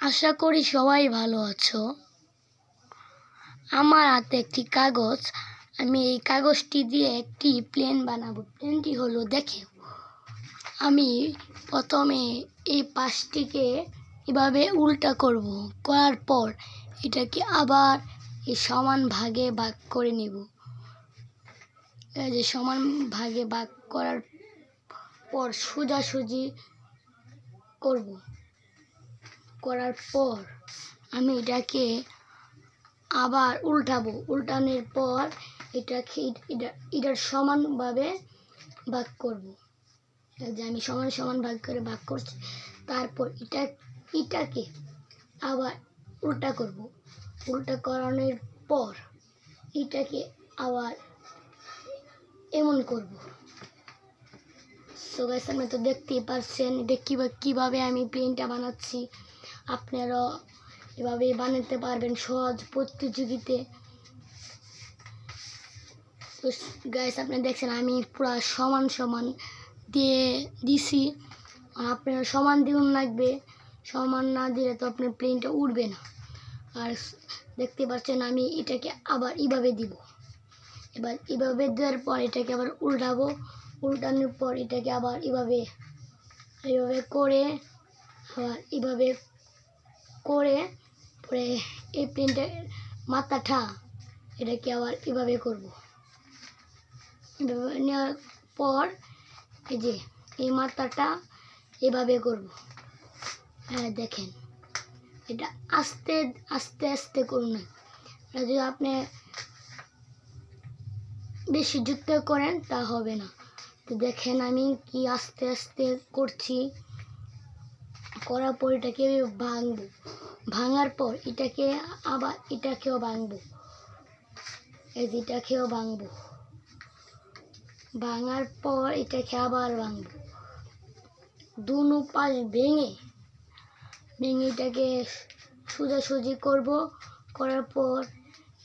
আশা করি সবাই ভালো আছো। আমার হাতে একটি কাগজ, আমি এই কাগজটি দিয়ে একটি প্লেন বানাবো। প্লেনটি হলো, দেখো, আমি প্রথমে এই পাশটিকে এভাবে উল্টা করব, করার পর এটাকে আবার এই সমান ভাগে ভাগ করে নেব। এই যে সমান ভাগে ভাগ করার পর সোজাসুজি করব, করার পর আমি এটাকে আবার উল্টাবো। উল্টানোর পর এটার সমানভাবে ভাগ করব। যে আমি সমান সমান ভাগ করে ভাগ করছি, তারপর এটাকে আবার উল্টা করব। উল্টা করানোর পর এটাকে আবার এমন করব। সো গাইস, আপনি তো দেখতেই পাচ্ছেন এটা কীভাবে আমি প্লেনটা বানাচ্ছি। আপনারাও এভাবে বানাতে পারবেন সহজ প্রতিযোগিতে। তো গাইস, আপনি দেখছেন আমি পুরো সমান সমান দিছি। আপনারা সমান দিন লাগবে, সমান না দিলে তো আপনার প্লেনটা উড়বে না। আর দেখতে পাচ্ছেন আমি এটাকে আবার এইভাবে দিব। এবার এভাবে দেওয়ার পর এটাকে আবার উল্টাবো। উল্টানোর পর এটাকে আবার এইভাবে করে আবার এইভাবে করে পরে এই প্লেনটার মাথাটা এটাকে আবার এভাবে করব। এভাবে নেওয়ার পর এই যে এই মাথাটা এভাবে করব। হ্যাঁ, দেখেন, এটা আস্তে আস্তে আস্তে করুন। এটা যদি আপনি বেশি যুক্ত করেন তা হবে না। তো দেখেন আমি কি আস্তে আস্তে করছি। করার পর এটাকে ভাঙবো। ভাঙার পর এটাকে আবার এটাকেও ভাঙবো। এই যে এটাকেও ভাঙবো। ভাঙার পর এটাকে আবার ভাঙবো। দুনো পাশ ভেঙে এটাকে সোজাসুজি করব। করার পর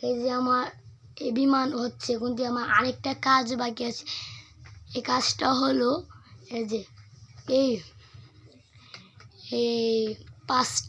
এই যে আমার এই বিমান হচ্ছে, কিন্তু আমার আরেকটা কাজ বাকি আছে। এই কাজটা হলো এই যে এই 5টা